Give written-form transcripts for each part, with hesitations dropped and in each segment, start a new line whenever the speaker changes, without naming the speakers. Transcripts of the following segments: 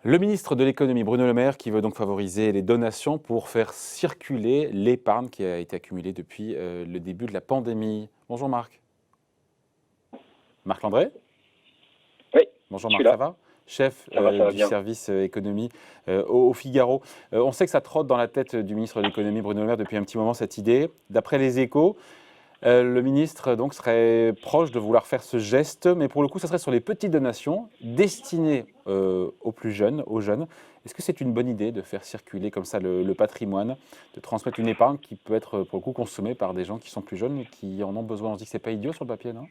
Le ministre de l'économie, Bruno Le Maire, qui veut donc favoriser les donations pour faire circuler l'épargne qui a été accumulée depuis le début de la pandémie. Bonjour Marc. Marc Landré.
Oui,
Bonjour
je suis
Marc, ça
là.
va? Chef
Ça va
du
bien.
service économie au Figaro. On sait que ça trotte dans la tête du ministre de l'économie, Bruno Le Maire, depuis un petit moment cette idée. D'après les Échos, le ministre donc serait proche de vouloir faire ce geste, mais pour le coup, ça serait sur les petites donations destinées aux plus jeunes, aux jeunes. Est-ce que c'est une bonne idée de faire circuler comme ça le patrimoine, de transmettre une épargne qui peut être pour le coup consommée par des gens qui sont plus jeunes et qui en ont besoin? On se dit que c'est pas idiot sur le papier, non?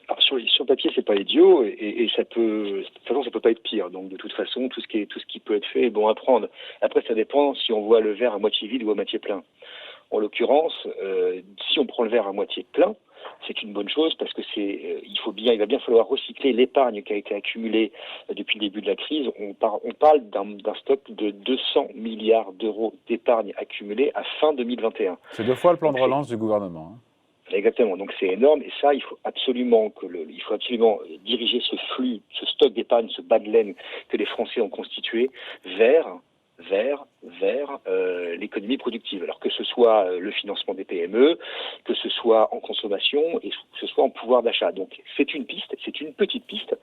Alors, sur le papier, c'est pas idiot et ça peut, de toute façon, ça peut pas être pire. Donc, de toute façon, tout ce qui peut être fait est bon à prendre. Après, ça dépend si on voit le verre à moitié vide ou à moitié plein. En l'occurrence, si on prend le verre à moitié plein, c'est une bonne chose parce que il va bien falloir recycler l'épargne qui a été accumulée depuis le début de la crise. On parle d'un stock de 200 milliards d'euros d'épargne accumulée à fin 2021.
C'est 2 fois le plan
Donc,
de relance du gouvernement, hein.
exactement, donc c'est énorme et ça, il faut absolument diriger ce flux, ce stock d'épargne, ce bas de laine que les Français ont constitué vers l'économie productive. Alors que ce soit le financement des PME, que ce soit en consommation et que ce soit en pouvoir d'achat. Donc c'est une piste, c'est une petite piste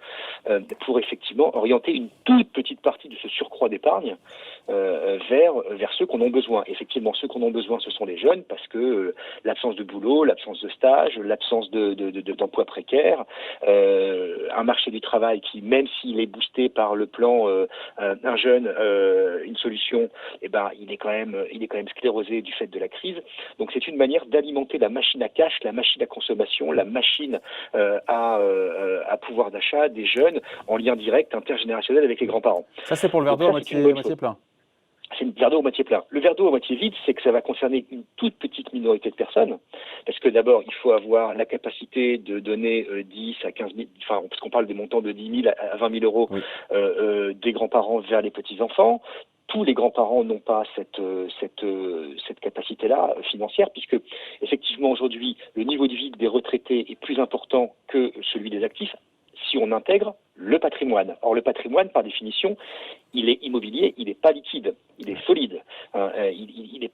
pour effectivement orienter une toute petite partie de ce surcroît d'épargne vers ceux qu'on a besoin. Effectivement, ceux qu'on a besoin, ce sont les jeunes parce que l'absence de boulot, l'absence de stage, l'absence d'emploi précaire, un marché du travail qui, même s'il est boosté par le plan un jeune, une solution, eh ben, il est quand même sclérosé du fait de la crise. Donc c'est une manière d'alimenter la machine à cash, la machine à consommation, la machine à pouvoir d'achat des jeunes en lien direct intergénérationnel avec les grands-parents.
Ça, c'est pour le verre
Donc
d'eau à
ça, c'est une bonne
moitié
chose.
plein.
C'est le verre d'eau à moitié plein. Le verre d'eau à moitié vide, c'est que ça va concerner une toute petite minorité de personnes. Parce que d'abord, il faut avoir la capacité de donner 10 à 15 000, enfin, parce qu'on parle des montants de 10 000 à 20 000 euros
Oui.
des grands-parents vers les petits-enfants. Tous les grands-parents n'ont pas cette capacité-là financière, puisque effectivement aujourd'hui, le niveau de vie des retraités est plus important que celui des actifs, si on intègre le patrimoine. Or, le patrimoine, par définition, il est immobilier, il n'est pas liquide, il est solide. Les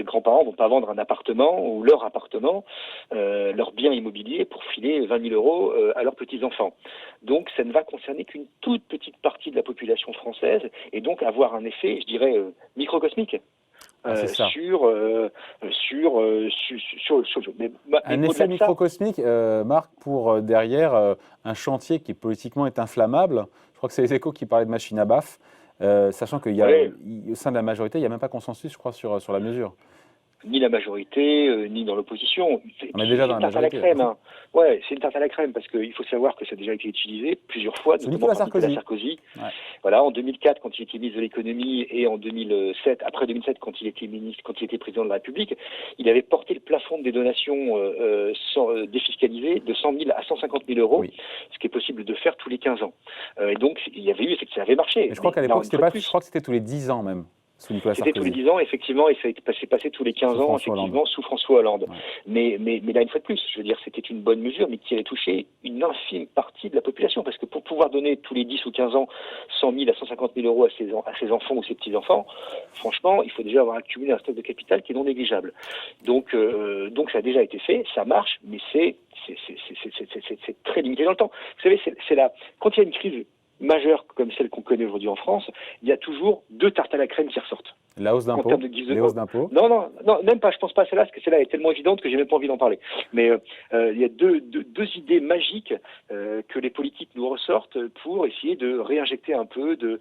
grands-parents vont pas vendre un appartement ou leur appartement, leur bien immobilier pour filer 20 000 euros à leurs petits-enfants. Donc, ça ne va concerner qu'une toute petite partie de la population française et donc avoir un effet, je dirais, microcosmique.
C'est ça. Un effet
Au-delà de ça,
microcosmique, Marc, pour derrière un chantier qui politiquement est inflammable. Je crois que c'est les Échos qui parlaient de machine à baffe, sachant qu'il y a,
ouais,
au sein de la majorité, il n'y a même pas consensus, je crois, sur la mesure.
ni la majorité, ni dans l'opposition. Et
On est
puis
déjà
c'est
dans
une
la
tarte à la
majorité.
crème. Hein. Ouais, c'est une tarte à la crème parce qu'il faut savoir que ça a déjà été utilisé plusieurs fois,
C'est
notamment
Nicolas
par Nicolas
Sarkozy.
Sarkozy.
Ouais.
Voilà, en 2004 quand il était ministre de l'économie et en 2007, après 2007 quand il était ministre, quand il était président de la République, il avait porté le plafond des donations défiscalisées de 100 000 à 150 000 euros,
Oui.
ce qui est possible de faire tous les 15 ans. Et donc il y avait eu, c'est que ça avait marché.
Mais je crois qu'à
Là,
l'époque,
une fois de
je
plus,
crois que c'était tous les 10 ans même, sous Nicolas
c'était tous les
Sarkozy,
10 ans, effectivement, et c'est passé tous les 15
sous
ans,
François Hollande.
effectivement, sous François Hollande.
Ouais.
Mais là, une fois de plus, je veux dire, c'était une bonne mesure, mais qui allait toucher une infime partie de la population, parce que pour pouvoir donner tous les 10 ou 15 ans 100 000 à 150 000 euros à ses enfants ou ses petits-enfants, franchement, il faut déjà avoir accumulé un stock de capital qui est non négligeable. Donc ça a déjà été fait, ça marche, mais c'est très limité dans le temps. Vous savez, quand il y a une crise majeure comme celle qu'on connaît aujourd'hui en France, il y a toujours deux tartes à la crème qui ressortent.
La hausse
En termes
d'impôts,
de guise
les hausses d'impôts.
non, même pas, je pense pas à celle-là, parce que celle-là est tellement évidente que j'ai même pas envie d'en parler. Mais il y a deux idées magiques que les politiques nous ressortent pour essayer de réinjecter un peu de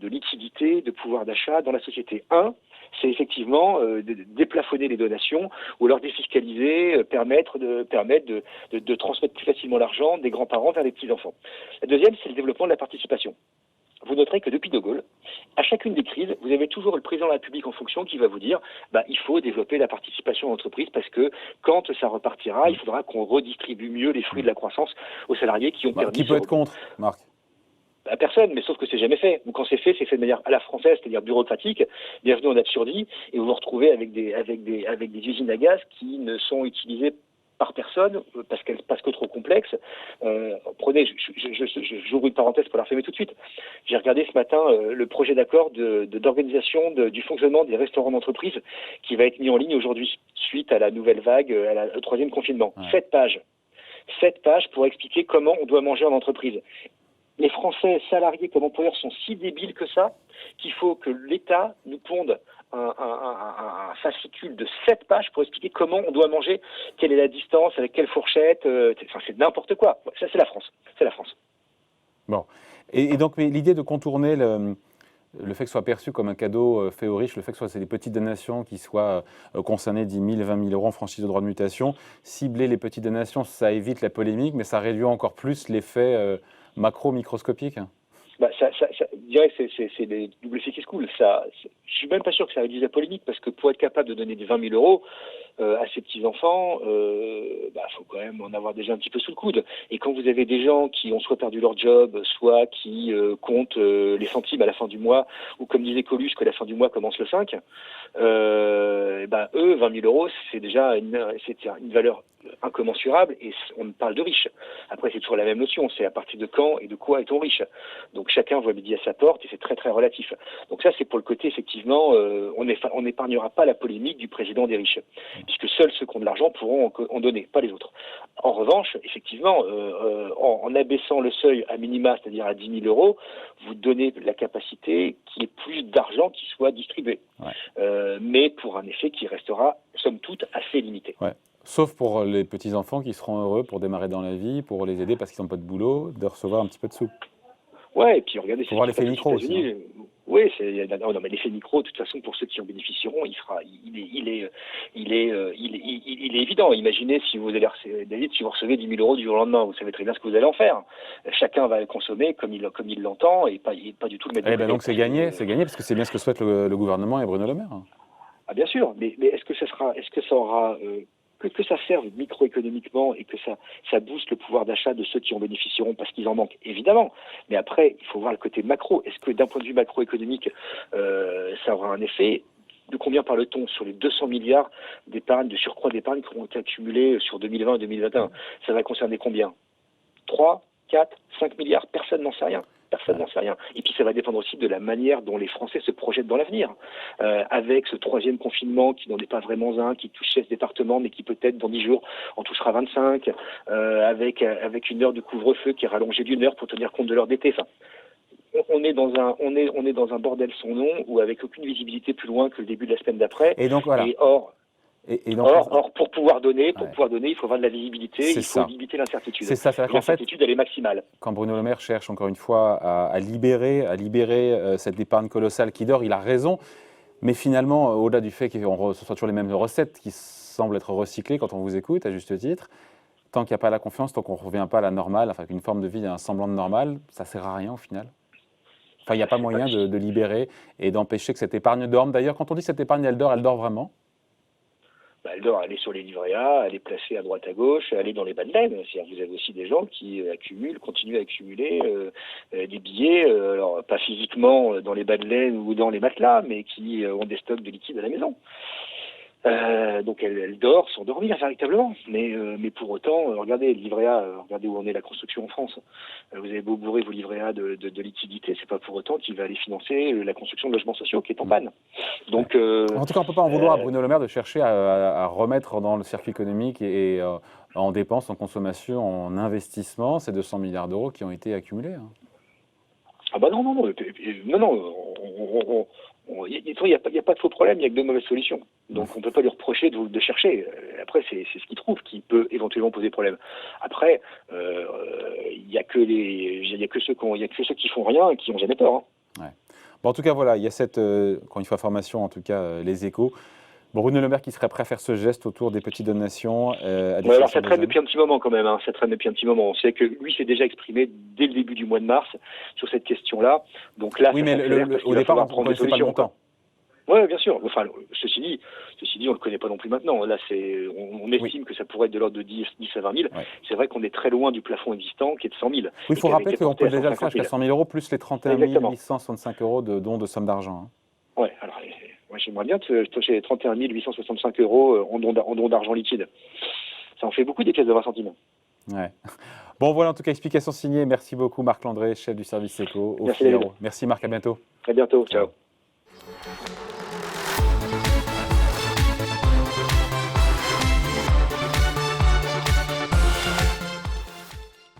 liquidité, de pouvoir d'achat dans la société. Un, c'est effectivement de déplafonner les donations ou alors défiscaliser, permettre de transmettre plus facilement l'argent des grands-parents vers les petits-enfants. La deuxième, c'est le développement de la participation. Vous noterez que depuis De Gaulle, à chacune des crises, vous avez toujours le président de la République en fonction qui va vous dire il faut développer la participation en entreprise parce que quand ça repartira, il faudra qu'on redistribue mieux les fruits de la croissance aux salariés qui ont permis
Qui peut être contre, Marc?
personne, mais sauf que c'est jamais fait. Ou quand c'est fait de manière à la française, c'est-à-dire bureaucratique, bienvenue en absurdie, et vous vous retrouvez avec des usines à gaz qui ne sont utilisées par personne, parce que trop complexe. Prenez, j'ouvre une parenthèse pour la refermer tout de suite. J'ai regardé ce matin le projet d'accord d'organisation du fonctionnement des restaurants d'entreprise qui va être mis en ligne aujourd'hui, suite à la nouvelle vague, au 3e confinement. Ouais. 7 pages. 7 pages pour expliquer comment on doit manger en entreprise. Les Français salariés comme employeurs sont si débiles que ça, qu'il faut que l'État nous ponde un fascicule de 7 pages pour expliquer comment on doit manger, quelle est la distance, avec quelle fourchette, c'est n'importe quoi. Ça, c'est la France. C'est la France.
Bon. Et donc, l'idée de contourner le fait que ce soit perçu comme un cadeau fait aux riches, le fait que ce soit des petites donations qui soient concernées 10 000, 20 000 euros en franchise de droit de mutation, cibler les petites donations, ça évite la polémique, mais ça réduit encore plus l'effet macro-microscopique.
Je dirais que c'est des doubles effets qui se coulent. Je suis même pas sûr que ça réduise la polémique, parce que pour être capable de donner des 20 000 euros à ces petits-enfants, faut quand même en avoir déjà un petit peu sous le coude. Et quand vous avez des gens qui ont soit perdu leur job, soit qui comptent les centimes à la fin du mois, ou comme disait Coluche, que la fin du mois commence le 5, eux, 20 000 euros, c'est déjà une valeur incommensurable, et on parle de riches. Après, c'est toujours la même notion, c'est à partir de quand et de quoi est-on riche. Donc chacun voit midi à sa porte, et c'est très très relatif. Donc ça, c'est pour le côté, effectivement, on n'épargnera pas la polémique du président des riches, puisque seuls ceux qui ont de l'argent pourront en donner, pas les autres. En revanche, effectivement, en abaissant le seuil à minima, c'est-à-dire à 10 000 euros, vous donnez la capacité qu'il y ait plus d'argent qui soit distribué. Ouais. Mais pour un effet qui restera, somme toute, assez limité.
Ouais. Sauf pour les petits-enfants qui seront heureux pour démarrer dans la vie, pour les aider parce qu'ils n'ont pas de boulot, de recevoir un petit peu de sous.
Ouais, et puis regardez...
Pour voir l'effet micro aussi. Hein.
Oui, non, mais l'effet micro, de toute façon, pour ceux qui en bénéficieront, il est évident. Imaginez si vous recevez 10 000 euros du jour au lendemain, vous savez très bien ce que vous allez en faire. Chacun va le consommer comme il l'entend, et pas du tout le mettre de côté.
Donc c'est gagné, parce que c'est bien ce que souhaite le gouvernement et Bruno Le Maire.
Ah bien sûr, mais est-ce que ça aura que ça serve microéconomiquement et que ça booste le pouvoir d'achat de ceux qui en bénéficieront parce qu'ils en manquent, évidemment. Mais après, il faut voir le côté macro. Est-ce que d'un point de vue macroéconomique, ça aura un effet? De combien parle-t-on sur les 200 milliards d'épargne, de surcroît d'épargne qui auront été accumulés sur 2020 et 2021? Ça va concerner combien? 3, 4, 5 milliards? Personne n'en sait rien. Personne n'en sait rien. Et puis ça va dépendre aussi de la manière dont les Français se projettent dans l'avenir. Avec ce 3e confinement qui n'en est pas vraiment un, qui touche 16 départements, mais qui peut-être dans 10 jours en touchera 25, avec une heure de couvre-feu qui est rallongée d'1 heure pour tenir compte de l'heure d'été. Enfin, on est dans un bordel sans nom, ou avec aucune visibilité plus loin que le début de la semaine d'après.
Et donc voilà.
Or, pour pouvoir donner, il faut avoir de la visibilité, il faut limiter l'incertitude.
C'est ça,
l'incertitude, elle est maximale.
Quand Bruno Le Maire cherche encore une fois à libérer cette épargne colossale qui dort, il a raison. Mais finalement, au-delà du fait qu'on soit toujours les mêmes recettes qui semblent être recyclées quand on vous écoute, à juste titre, tant qu'il n'y a pas la confiance, tant qu'on ne revient pas à la normale, enfin qu'une forme de vie, un semblant de normal, ça ne sert à rien au final. Enfin, il n'y a pas moyen de libérer et d'empêcher que cette épargne dorme. D'ailleurs, quand on dit que cette épargne, elle dort vraiment?
Elle dort, elle est sur les livrets A, elle est placée à droite à gauche, elle est dans les bas de laine. C'est-à-dire, vous avez aussi des gens qui continuent à accumuler des billets, alors pas physiquement dans les bas de laine ou dans les matelas, mais qui ont des stocks de liquide à la maison. Donc elle dort sans dormir véritablement, mais pour autant, regardez le livret A, regardez où en est la construction en France. Vous avez beau bourrer vos livrets A de liquidités, c'est pas pour autant qu'il va aller financer la construction de logements sociaux qui est en panne. Donc,
en tout cas, on ne peut pas en vouloir à Bruno Le Maire de chercher à remettre dans le circuit économique et en dépenses, en consommation, en investissement, ces 200 milliards d'euros qui ont été accumulés. Hein.
Ah bah non, il n'y a pas de faux problème, il n'y a que de mauvaises solutions. Donc on ne peut pas lui reprocher de chercher. Après, c'est ce qu'il trouve qui peut éventuellement poser problème. Après, il n'y a que ceux qui font rien et qui n'ont jamais tort. Hein.
Ouais. Bon, en tout cas, voilà, il y a cette, quand il faut information, en tout cas, les échos. Bruno Le Maire qui serait prêt à faire ce geste autour des petites donations à des
alors ça traîne depuis un petit moment quand même, hein. Ça traîne depuis un petit moment. On sait que lui s'est déjà exprimé dès le début du mois de mars sur cette question-là. Donc là,
oui, mais au départ, on ne connaissait pas le montant.
Oui, bien sûr. Enfin, ceci dit, on ne le connaît pas non plus maintenant. Là, on estime que ça pourrait être de l'ordre de 10 à 20 000. Ouais. C'est vrai qu'on est très loin du plafond existant qui est de 100 000.
Oui, il faut rappeler qu'on peut déjà le faire jusqu'à 100 000 euros plus les 31 865 euros de dons de somme d'argent. Hein.
Oui, alors moi j'aimerais bien toucher 31 865 euros en don d'argent liquide. Ça en fait beaucoup des pièces de 20 centimes.
Ouais. Bon, voilà, en tout cas, explication signée. Merci beaucoup, Marc Landré, chef du service éco au
Merci,
Figaro.
David.
Merci, Marc, à bientôt.
À bientôt. Ciao.